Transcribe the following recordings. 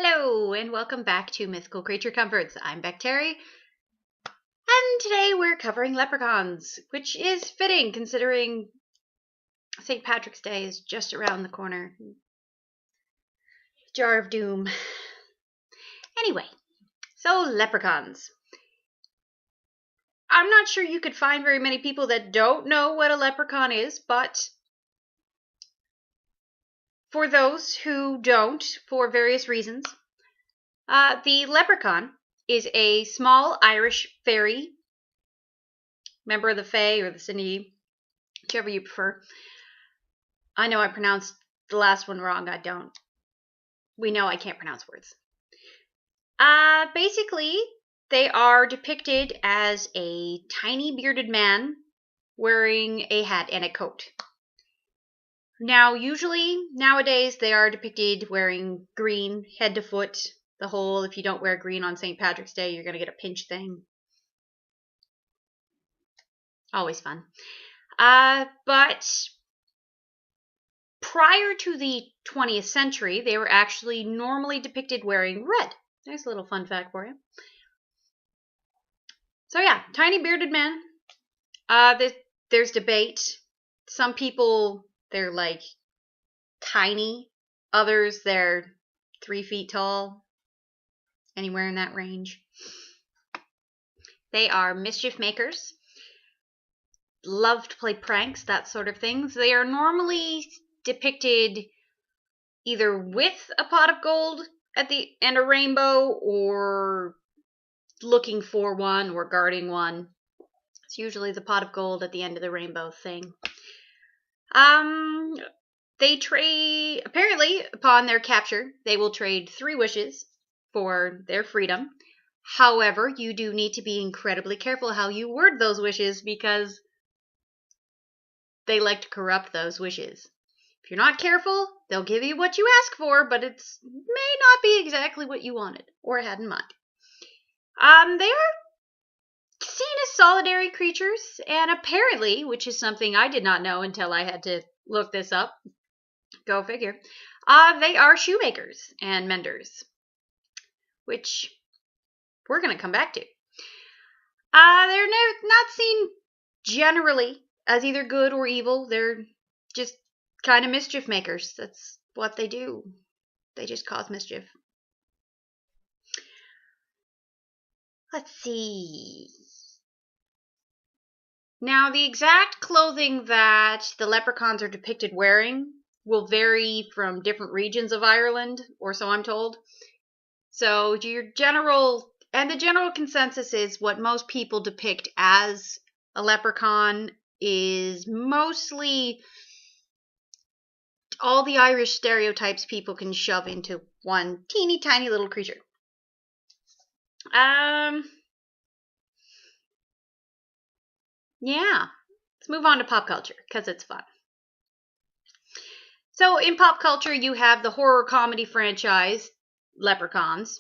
Hello, and welcome back to Mythical Creature Comforts. I'm Bacteria, and today we're covering leprechauns, which is fitting considering St. Patrick's Day is just around the corner. Jar of Doom. Anyway, so leprechauns. I'm not sure you could find very many people that don't know what a leprechaun is, but for those who don't, for various reasons, the leprechaun is a small Irish fairy, member of the Fae or the Cine, whichever you prefer. I know I pronounced the last one wrong. I don't. We know I can't pronounce words. Basically, they are depicted as a tiny bearded man wearing a hat and a coat. Now, usually, nowadays, they are depicted wearing green, head to foot, the whole, if you don't wear green on St. Patrick's Day, you're going to get a pinch thing. Always fun. But prior to the 20th century, they were actually normally depicted wearing red. There's a little fun fact for you. So yeah, tiny bearded men. There's debate. Some people, they're like tiny. Others, they're 3 feet tall. Anywhere in that range. They are mischief makers. Love to play pranks, that sort of things. They are normally depicted either with a pot of gold and a rainbow, or looking for one or guarding one. It's usually the pot of gold at the end of the rainbow thing. They trade, apparently, upon their capture, they will trade 3 wishes for their freedom. However, you do need to be incredibly careful how you word those wishes, because they like to corrupt those wishes. If you're not careful, they'll give you what you ask for, but it may not be exactly what you wanted or had in mind. They are seen as solitary creatures, and apparently, which is something I did not know until I had to look this up, go figure, they are shoemakers and menders, which we're going to come back to. They're not seen generally as either good or evil. They're just kind of mischief makers. That's what they do. They just cause mischief. Let's see. Now, the exact clothing that the leprechauns are depicted wearing will vary from different regions of Ireland, or so I'm told. So the general consensus is what most people depict as a leprechaun is mostly all the Irish stereotypes people can shove into one teeny tiny little creature. Yeah, let's move on to pop culture, because it's fun. So in pop culture, you have the horror comedy franchise, Leprechauns,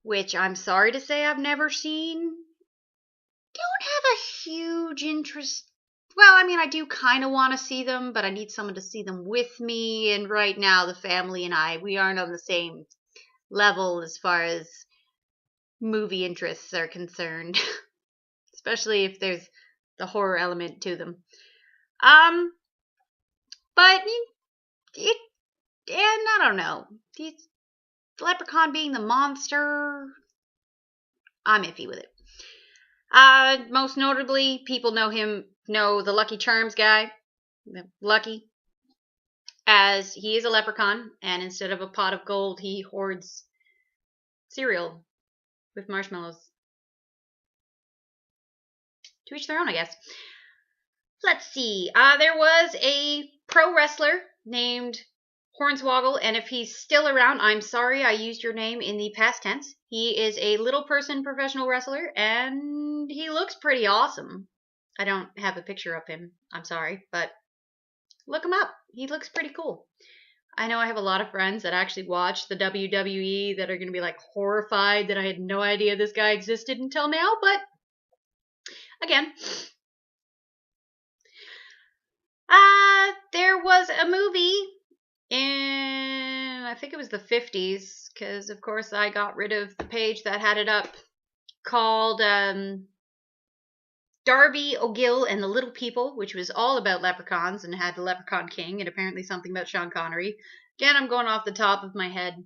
which I'm sorry to say I've never seen. Don't have a huge interest. Well, I mean, I do kind of want to see them, but I need someone to see them with me, and right now the family and we aren't on the same level as far as movie interests are concerned. Especially if there's the horror element to them. But and I don't know. The leprechaun being the monster, I'm iffy with it. Most notably, people know the Lucky Charms guy, Lucky, as he is a leprechaun, and instead of a pot of gold, he hoards cereal with marshmallows. To each their own, I guess. Let's see. There was a pro wrestler named Hornswoggle, and if he's still around, I'm sorry I used your name in the past tense. He is a little person professional wrestler, and he looks pretty awesome. I don't have a picture of him. I'm sorry, but look him up. He looks pretty cool. I know I have a lot of friends that actually watch the WWE that are going to be like horrified that I had no idea this guy existed until now, but again, there was a movie in, I think it was the 50s, because of course I got rid of the page that had it up, called Darby O'Gill and the Little People, which was all about leprechauns and had the Leprechaun King and apparently something about Sean Connery. Again, I'm going off the top of my head.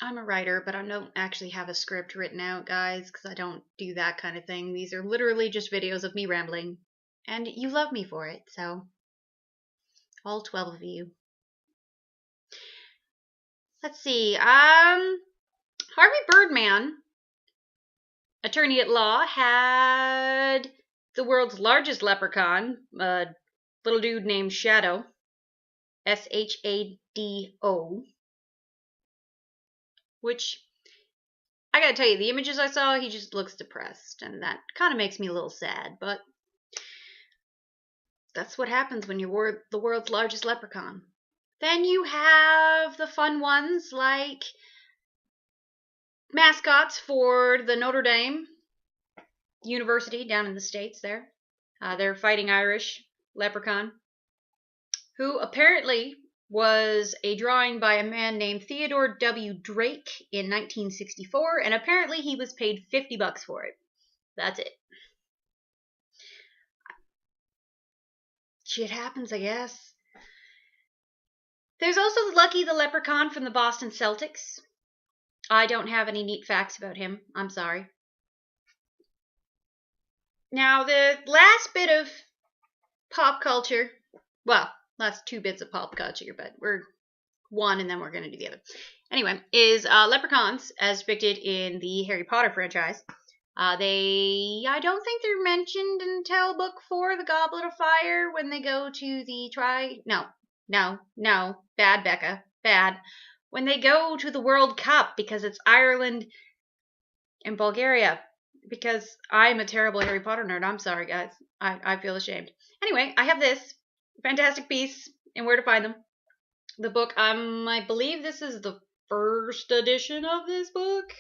I'm a writer, but I don't actually have a script written out, guys, because I don't do that kind of thing. These are literally just videos of me rambling. And you love me for it, so all 12 of you. Let's see. Harvey Birdman, attorney at law, had the world's largest leprechaun, a little dude named Shadow, Shado, which, I gotta tell you, the images I saw, he just looks depressed, and that kind of makes me a little sad, but that's what happens when you're the world's largest leprechaun. Then you have the fun ones like mascots for the Notre Dame University down in the States there. They're Fighting Irish leprechaun, who apparently was a drawing by a man named Theodore W. Drake in 1964, and apparently he was paid $50 for it. That's it. Shit happens, I guess. There's also Lucky the Leprechaun from the Boston Celtics. I don't have any neat facts about him. I'm sorry. Now, the last bit of pop culture, well, last 2 bits of pop culture, but we're one and then we're going to do the other. Anyway, is leprechauns as depicted in the Harry Potter franchise. I don't think they're mentioned until book 4, The Goblet of Fire, when they go to the bad, Becca, bad. When they go to the World Cup, because it's Ireland and Bulgaria, because I'm a terrible Harry Potter nerd. I'm sorry, guys. I feel ashamed. Anyway, I have this fantastic piece and where to find them. The book, I believe this is the first edition of this book.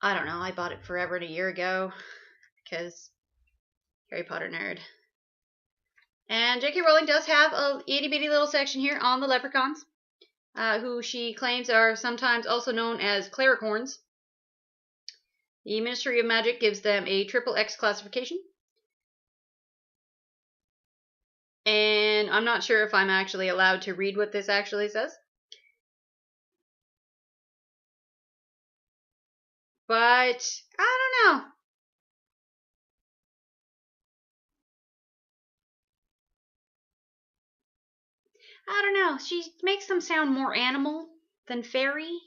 I don't know. I bought it forever and a year ago because Harry Potter nerd. And J.K. Rowling does have a itty bitty little section here on the leprechauns, who she claims are sometimes also known as clericorns. The Ministry of Magic gives them a XXX classification. And I'm not sure if I'm actually allowed to read what this actually says. But I don't know. I don't know. She makes them sound more animal than fairy.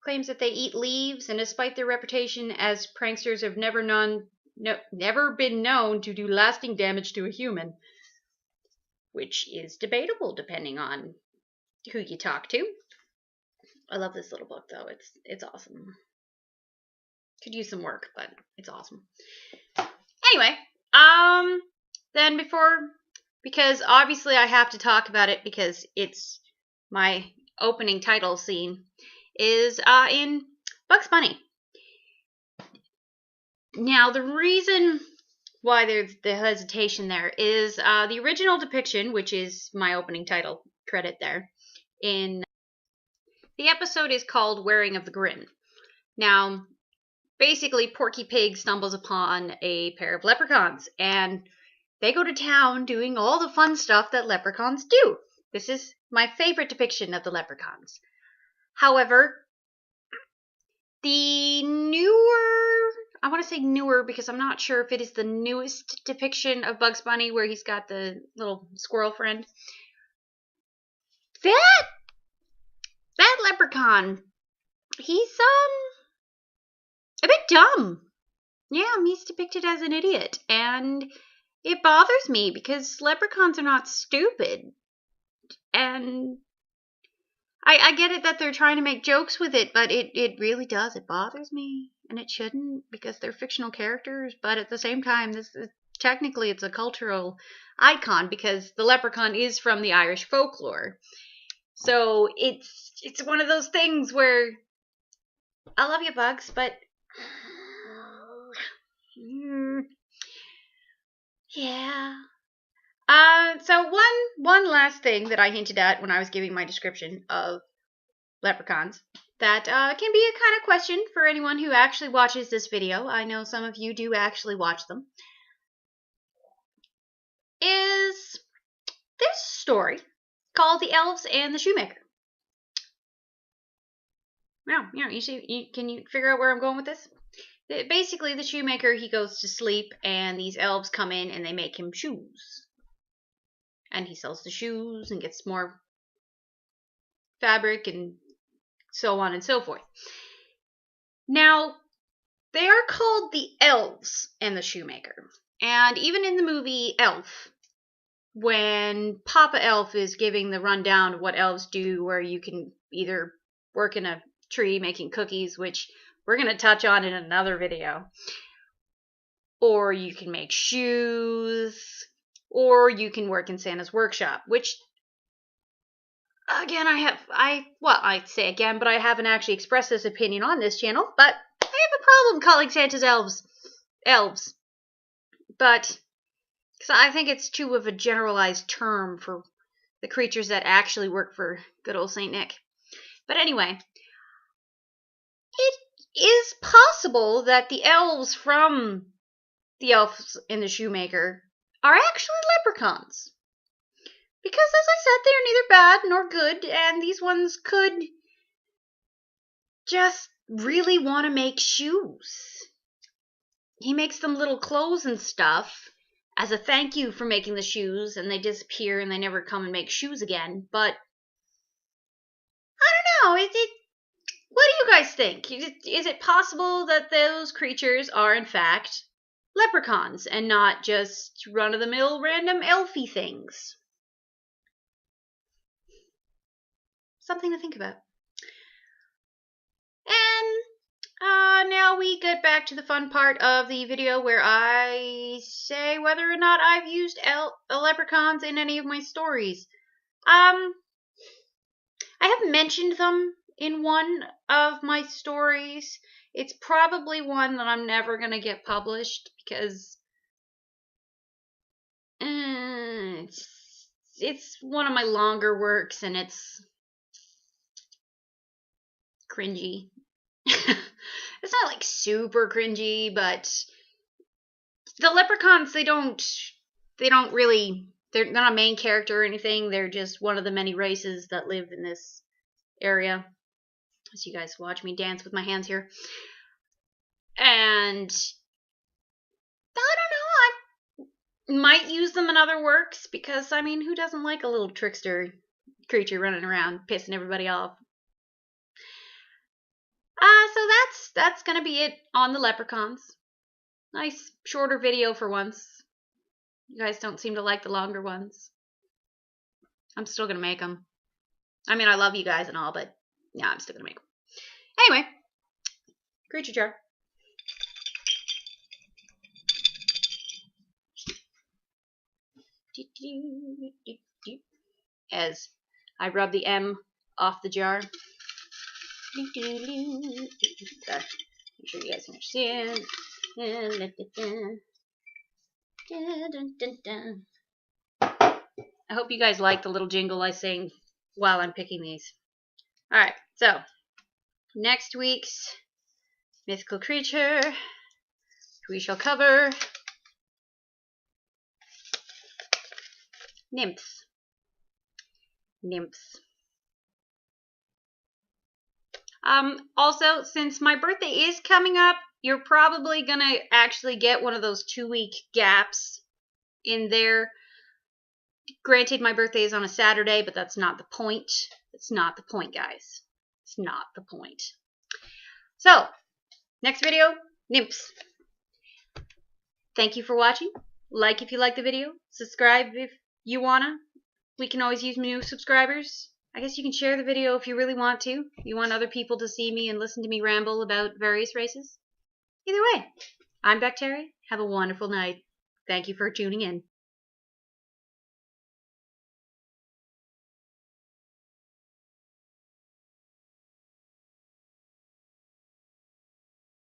Claims that they eat leaves, and despite their reputation as pranksters, have never been known to do lasting damage to a human. Which is debatable depending on who you talk to. I love this little book, though. It's awesome. Could use some work, but it's awesome. Anyway, then because obviously I have to talk about it because it's my opening title scene, is in Bugs Bunny. Now, the reason why there's the hesitation there is the original depiction, which is my opening title credit there, in the episode is called Wearing of the Grin. Now, basically, Porky Pig stumbles upon a pair of leprechauns, and they go to town doing all the fun stuff that leprechauns do. This is my favorite depiction of the leprechauns. However, the I want to say newer because I'm not sure if it is the newest depiction of Bugs Bunny where he's got the little squirrel friend. That leprechaun, he's a bit dumb. Yeah, he's depicted as an idiot, and it bothers me because leprechauns are not stupid. And I get it that they're trying to make jokes with it, but it really does. It bothers me, and it shouldn't because they're fictional characters. But at the same time, technically it's a cultural icon because the leprechaun is from the Irish folklore. So it's one of those things where I love you, Bugs, but yeah. So one last thing that I hinted at when I was giving my description of leprechauns that can be a kind of question for anyone who actually watches this video. I know some of you do actually watch them. Is this story called The Elves and the Shoemaker? Now, can you figure out where I'm going with this? Basically, the shoemaker, he goes to sleep, and these elves come in and they make him shoes. And he sells the shoes and gets more fabric and so on and so forth. Now, they are called the Elves and the Shoemaker. And even in the movie Elf, when Papa Elf is giving the rundown of what elves do, where you can either work in a tree making cookies, which we're going to touch on in another video, or you can make shoes, or you can work in Santa's workshop, which, again, I say again, but I haven't actually expressed this opinion on this channel, but I have a problem calling Santa's elves. But, because I think it's too of a generalized term for the creatures that actually work for good old Saint Nick. But anyway, it is possible that the elves from The Elves and the Shoemaker are actually leprechauns. Because, as I said, they're neither bad nor good, and these ones could just really want to make shoes. He makes them little clothes and stuff as a thank you for making the shoes, and they disappear and they never come and make shoes again. But I don't know. What do you guys think? Is it possible that those creatures are in fact leprechauns and not just run-of-the-mill random elfy things? Something to think about. And now we get back to the fun part of the video where I say whether or not I've used leprechauns in any of my stories. I have mentioned them in one of my stories. It's probably one that I'm never going to get published because it's one of my longer works and it's cringy. It's not like super cringy, but the leprechauns, they're not a main character or anything. They're just one of the many races that live in this area. As you guys watch me dance with my hands here. And I don't know, I might use them in other works because, I mean, who doesn't like a little trickster creature running around pissing everybody off? So that's gonna be it on the leprechauns. Nice shorter video for once. You guys don't seem to like the longer ones. I'm still gonna make them. I mean, I love you guys and all, but yeah, I'm still gonna make them. Anyway, creature jar. As I rub the M off the jar. Make sure you guys can understand. I hope you guys like the little jingle I sing while I'm picking these. Alright, so next week's mythical creature we shall cover Nymphs. Also, since my birthday is coming up, you're probably gonna actually get one of those 2-week gaps in there. Granted, my birthday is on a Saturday, but that's not the point. It's not the point, guys. It's not the point. So, next video, Nymphs. Thank you for watching. Like if you like the video. Subscribe if you wanna. We can always use new subscribers. I guess you can share the video if you really want to. You want other people to see me and listen to me ramble about various races. Either way, I'm Bacteria. Have a wonderful night. Thank you for tuning in.